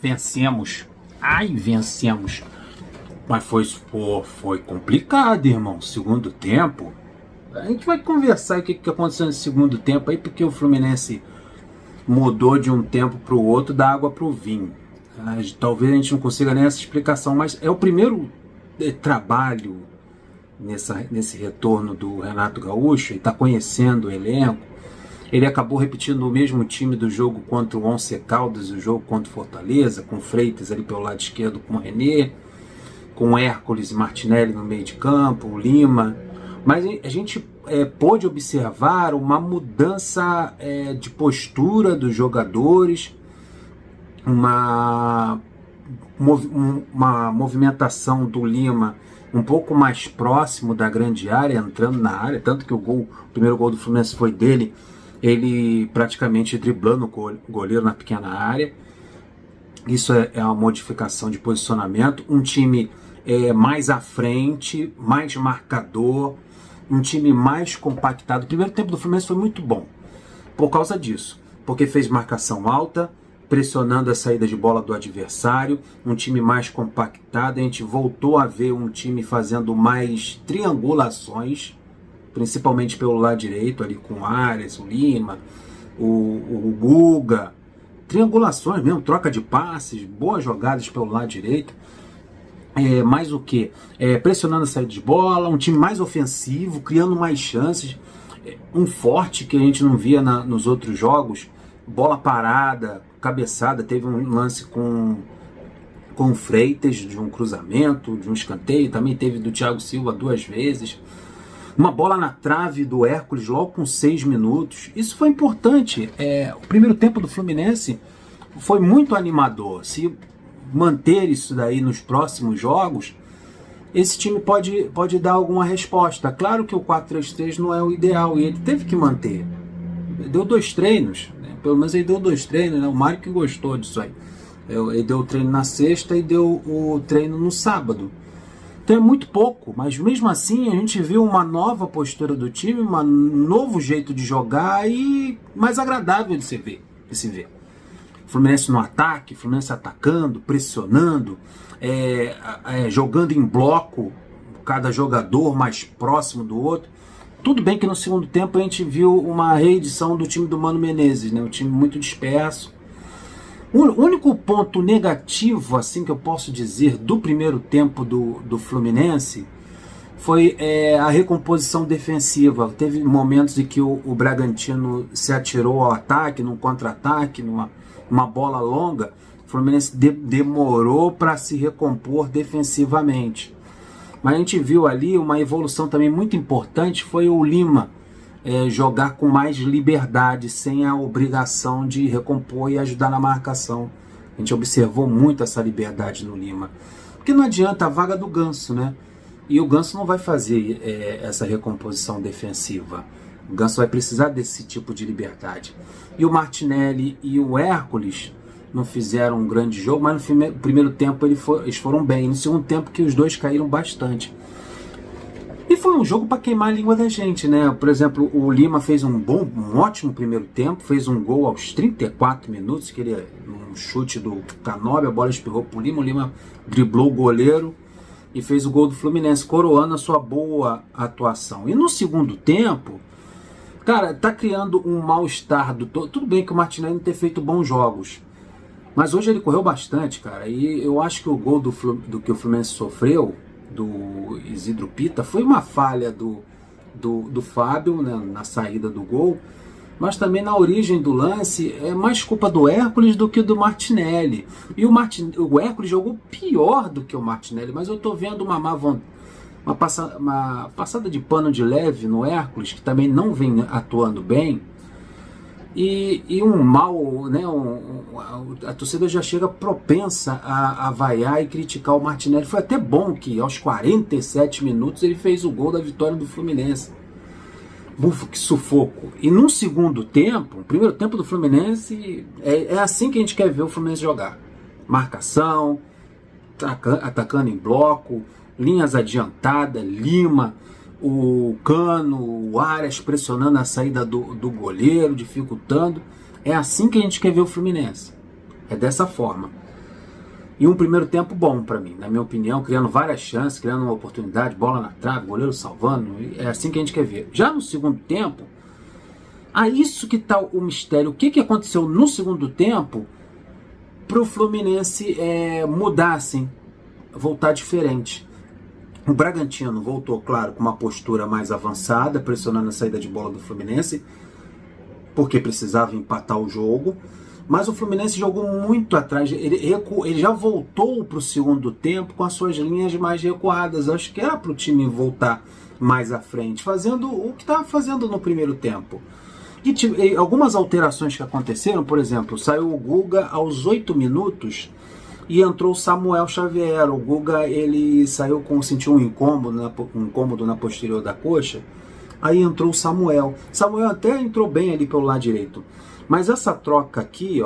vencemos. Ai, vencemos. Mas foi complicado, irmão. Segundo tempo. A gente vai conversar o que aconteceu no segundo tempo aí, porque o Fluminense mudou de um tempo para o outro, da água para o vinho. Talvez a gente não consiga nem essa explicação, mas é o primeiro trabalho nesse retorno do Renato Gaúcho. Ele está conhecendo o elenco. Ele acabou repetindo o mesmo time do jogo contra o Once Caldas e o jogo contra o Fortaleza, com Freitas ali pelo lado esquerdo com o René, com Hércules e Martinelli no meio de campo, o Lima. Mas a gente pôde observar uma mudança de postura dos jogadores, uma movimentação do Lima um pouco mais próximo da grande área, entrando na área, tanto que o primeiro gol do Fluminense foi dele, ele praticamente driblando o goleiro na pequena área. Isso é uma modificação de posicionamento, um time mais à frente, mais marcador, um time mais compactado. O primeiro tempo do Fluminense foi muito bom por causa disso, porque fez marcação alta, pressionando a saída de bola do adversário, um time mais compactado. A gente voltou a ver um time fazendo mais triangulações, principalmente pelo lado direito, ali com o Arias, o Lima, o Guga. Triangulações mesmo, troca de passes, boas jogadas pelo lado direito. Mais o que? Pressionando a saída de bola, um time mais ofensivo, criando mais chances. Um forte que a gente não via nos outros jogos, bola parada, cabeçada. Teve um lance com o Freitas, de um cruzamento, de um escanteio. Também teve do Thiago Silva 2 vezes. Uma bola na trave do Hércules logo com 6 minutos. Isso foi importante. O primeiro tempo do Fluminense foi muito animador. Se manter isso daí nos próximos jogos, esse time pode dar alguma resposta. Claro que o 4-3-3 não é o ideal e ele teve que manter. Deu 2 treinos, né? Pelo menos ele deu 2 treinos, né? O Mário que gostou disso aí. Ele deu o treino na sexta e deu o treino no sábado. Então é muito pouco, mas mesmo assim a gente viu uma nova postura do time, um novo jeito de jogar e mais agradável de se ver. Fluminense no ataque, Fluminense atacando, pressionando, jogando em bloco, cada jogador mais próximo do outro. Tudo bem que no segundo tempo a gente viu uma reedição do time do Mano Menezes, né? Um time muito disperso. O único ponto negativo, assim, que eu posso dizer do primeiro tempo do Fluminense foi a recomposição defensiva. Teve momentos em que o Bragantino se atirou ao ataque, num contra-ataque, numa bola longa. O Fluminense demorou para se recompor defensivamente. Mas a gente viu ali uma evolução também muito importante, foi o Lima jogar com mais liberdade, sem a obrigação de recompor e ajudar na marcação. A gente observou muito essa liberdade no Lima. Porque não adianta a vaga do Ganso, né? E o Ganso não vai fazer essa recomposição defensiva. O Ganso vai precisar desse tipo de liberdade. E o Martinelli e o Hércules não fizeram um grande jogo, mas no primeiro tempo eles foram bem. No segundo tempo que os dois caíram bastante. E foi um jogo para queimar a língua da gente, né? Por exemplo, o Lima fez um ótimo primeiro tempo, fez um gol aos 34 minutos, um chute do Canóbio, a bola espirrou pro Lima, o Lima driblou o goleiro e fez o gol do Fluminense, coroando a sua boa atuação. E no segundo tempo, cara, tá criando um mal-estar do todo. Tudo bem que o Martinelli não ter feito bons jogos, mas hoje ele correu bastante, cara, e eu acho que o gol do que o Fluminense sofreu, do Isidro Pita, foi uma falha do Fábio, né, na saída do gol, mas também na origem do lance é mais culpa do Hércules do que do Martinelli. E o Hércules jogou pior do que o Martinelli, mas eu tô vendo uma passada de pano de leve no Hércules, que também não vem atuando bem. E um mal, né, a torcida já chega propensa a vaiar e criticar o Martinelli. Foi até bom que aos 47 minutos ele fez o gol da vitória do Fluminense. Bufo, que sufoco. E no segundo tempo, o primeiro tempo do Fluminense, é assim que a gente quer ver o Fluminense jogar. Marcação, atacando em bloco, linhas adiantadas, Lima, o Cano, o Arias pressionando a saída do goleiro, dificultando. É assim que a gente quer ver o Fluminense. É dessa forma. E um primeiro tempo bom para mim, na minha opinião, criando várias chances, criando uma oportunidade, bola na trave, goleiro salvando, é assim que a gente quer ver. Já no segundo tempo, isso que tá o mistério. O que aconteceu no segundo tempo para o Fluminense mudar assim, voltar diferente? O Bragantino voltou, claro, com uma postura mais avançada, pressionando a saída de bola do Fluminense, porque precisava empatar o jogo. Mas o Fluminense jogou muito atrás, ele já voltou para o segundo tempo com as suas linhas mais recuadas. Acho que era para o time voltar mais à frente, fazendo o que estava fazendo no primeiro tempo. E algumas alterações que aconteceram, por exemplo, saiu o Guga aos 8 minutos e entrou o Samuel Xavier. O Guga, ele sentiu um incômodo na posterior da coxa, aí entrou o Samuel. Samuel até entrou bem ali pelo lado direito. Mas essa troca aqui,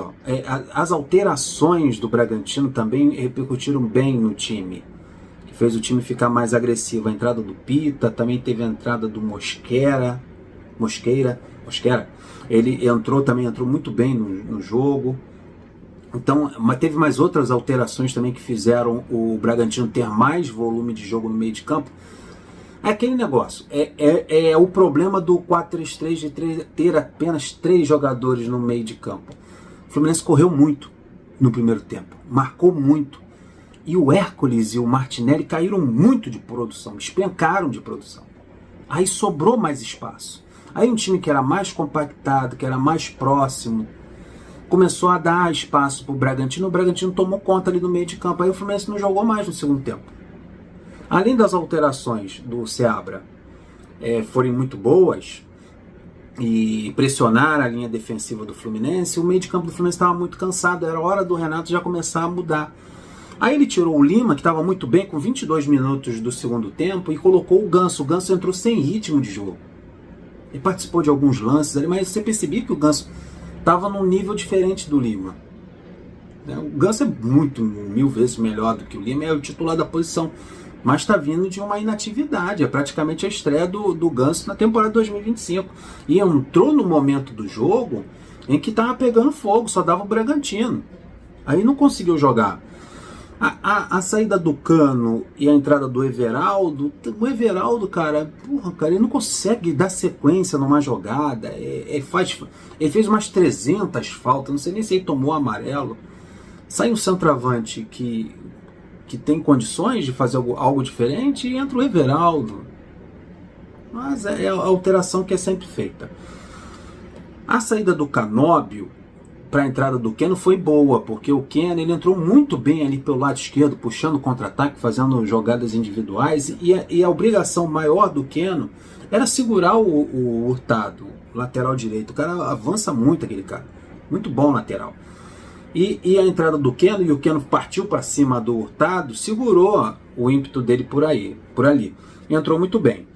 as alterações do Bragantino também repercutiram bem no time, que fez o time ficar mais agressivo. A entrada do Pita, também teve a entrada do Mosquera, ele também entrou muito bem no jogo. Então, mas teve mais outras alterações também que fizeram o Bragantino ter mais volume de jogo no meio de campo. É aquele negócio, é o problema do 4-3-3 de ter apenas 3 jogadores no meio de campo. O Fluminense correu muito no primeiro tempo, marcou muito. E o Hércules e o Martinelli caíram muito de produção, despencaram de produção. Aí sobrou mais espaço. Aí um time que era mais compactado, que era mais próximo, começou a dar espaço para o Bragantino tomou conta ali no meio de campo. Aí o Fluminense não jogou mais no segundo tempo. Além das alterações do Seabra forem muito boas e pressionar a linha defensiva do Fluminense, o meio de campo do Fluminense estava muito cansado, era hora do Renato já começar a mudar. Aí ele tirou o Lima, que estava muito bem, com 22 minutos do segundo tempo, e colocou o Ganso. O Ganso entrou sem ritmo de jogo. Ele participou de alguns lances ali, mas você percebia que o Ganso estava num nível diferente do Lima. O Ganso é mil vezes melhor do que o Lima, é o titular da posição, mas está vindo de uma inatividade. É praticamente a estreia do Ganso na temporada 2025. E entrou no momento do jogo em que estava pegando fogo, só dava o Bragantino. Aí não conseguiu jogar. A saída do Cano e a entrada do Everaldo, o Everaldo, cara, ele não consegue dar sequência numa jogada. Ele fez umas 300 faltas, não sei nem se ele tomou amarelo. Sai um centroavante que tem condições de fazer algo diferente e entra o Everaldo. Mas é a alteração que é sempre feita. A saída do Canóbio para a entrada do Keno foi boa, porque o Keno ele entrou muito bem ali pelo lado esquerdo, puxando contra-ataque, fazendo jogadas individuais, e a obrigação maior do Keno era segurar o Hurtado, lateral direito. O cara avança muito, aquele cara, muito bom lateral. E a entrada do Keno, e o Keno partiu para cima do Hurtado, segurou o ímpeto dele por ali. Entrou muito bem.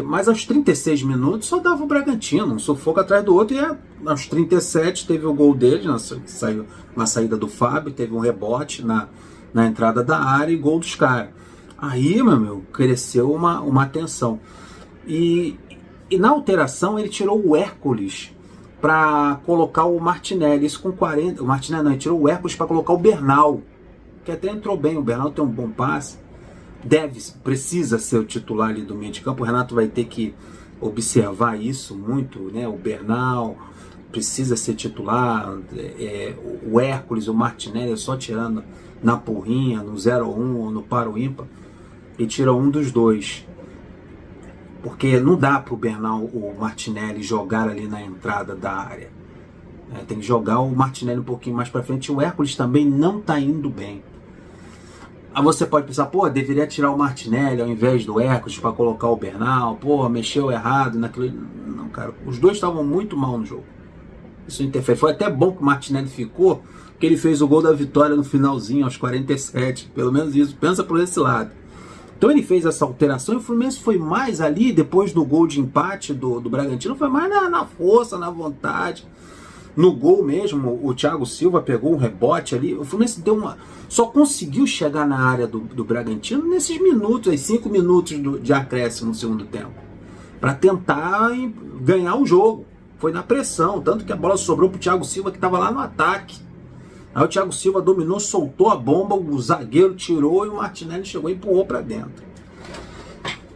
Mas aos 36 minutos só dava o Bragantino, um sufoco atrás do outro, e aos 37 teve o gol dele, na saída do Fábio, teve um rebote na entrada da área e gol dos caras. Aí, meu, cresceu uma tensão. E na alteração ele tirou o Hércules para colocar o Martinelli, isso com 40. O Martinelli não, ele tirou o Hércules para colocar o Bernal, que até entrou bem. O Bernal tem um bom passe, precisa ser o titular ali do meio de campo. O Renato vai ter que observar isso muito, né? O Bernal precisa ser titular, o Hércules, o Martinelli só tirando na porrinha, no 0-1 ou no paro ímpar, e tira um dos dois. Porque não dá para o Bernal, o Martinelli jogar ali na entrada da área. Tem que jogar o Martinelli um pouquinho mais para frente. O Hércules também não está indo bem. Aí você pode pensar, deveria tirar o Martinelli ao invés do Hércules para colocar o Bernal. Mexeu errado naquilo. Não, cara, os dois estavam muito mal no jogo. Isso interfere. Foi até bom que o Martinelli ficou, que ele fez o gol da vitória no finalzinho, aos 47. Pelo menos isso. Pensa por esse lado. Então ele fez essa alteração e o Fluminense foi mais ali, depois do gol de empate do Bragantino, foi mais na força, na vontade. No gol mesmo, o Thiago Silva pegou um rebote ali. O Fluminense só conseguiu chegar na área do Bragantino nesses minutos, 5 minutos de acréscimo no segundo tempo, para tentar ganhar o jogo. Foi na pressão, tanto que a bola sobrou para o Thiago Silva, que estava lá no ataque. Aí o Thiago Silva dominou, soltou a bomba, o zagueiro tirou e o Martinelli chegou e empurrou pra dentro.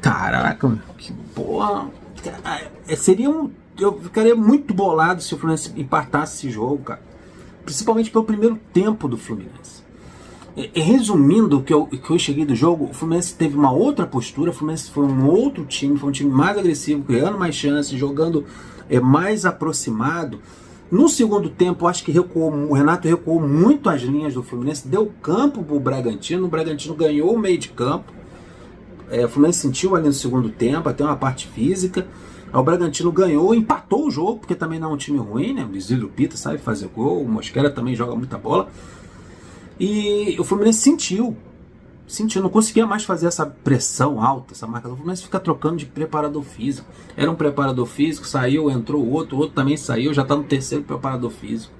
Caraca, que porra. Eu ficaria muito bolado se o Fluminense empatasse esse jogo, cara. Principalmente pelo primeiro tempo do Fluminense. Resumindo o que eu cheguei do jogo, o Fluminense teve uma outra postura, o Fluminense foi um outro time, foi um time mais agressivo, criando mais chances, jogando mais aproximado. No segundo tempo, acho que o Renato recuou muito as linhas do Fluminense, deu campo pro Bragantino, o Bragantino ganhou o meio de campo. O Fluminense sentiu ali no segundo tempo, até uma parte física. Aí o Bragantino ganhou, empatou o jogo, porque também não é um time ruim, né? O Isidro Pita sabe fazer gol, o Mosquera também joga muita bola. E o Fluminense sentiu, não conseguia mais fazer essa pressão alta, essa marcação. O Fluminense fica trocando de preparador físico. Era um preparador físico, saiu, entrou o outro também saiu, já está no terceiro preparador físico.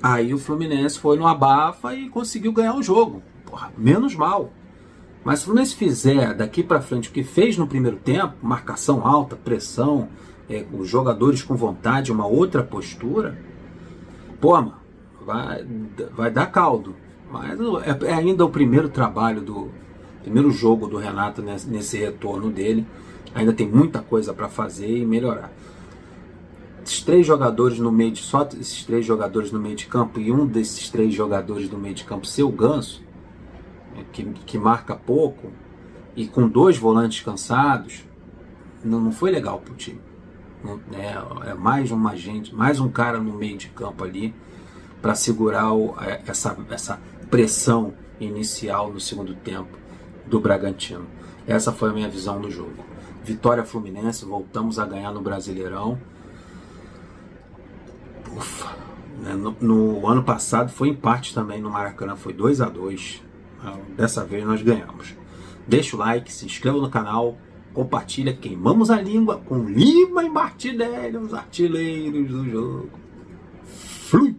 Aí o Fluminense foi no abafa e conseguiu ganhar o jogo. Porra, menos mal. Mas se o Fluminense fizer daqui para frente o que fez no primeiro tempo, marcação alta, pressão, os jogadores com vontade, uma outra postura, pô, mano, vai dar caldo. Mas é ainda o primeiro trabalho primeiro jogo do Renato nesse retorno dele. Ainda tem muita coisa para fazer e melhorar. Esses três jogadores no meio só esses três jogadores no meio de campo e um desses três jogadores no meio de campo ser o Ganso, que marca pouco, e com dois volantes cansados, não foi legal pro time. Mais um cara no meio de campo ali para segurar essa pressão inicial no segundo tempo do Bragantino. Essa foi a minha visão do jogo. Vitória Fluminense, voltamos a ganhar no Brasileirão. Ufa. No ano passado foi empate também no Maracanã, foi 2-2. Dessa vez nós ganhamos. Deixa o like, se inscreva no canal, compartilha, queimamos a língua com Lima e Martinelli, os artilheiros do jogo. Flui!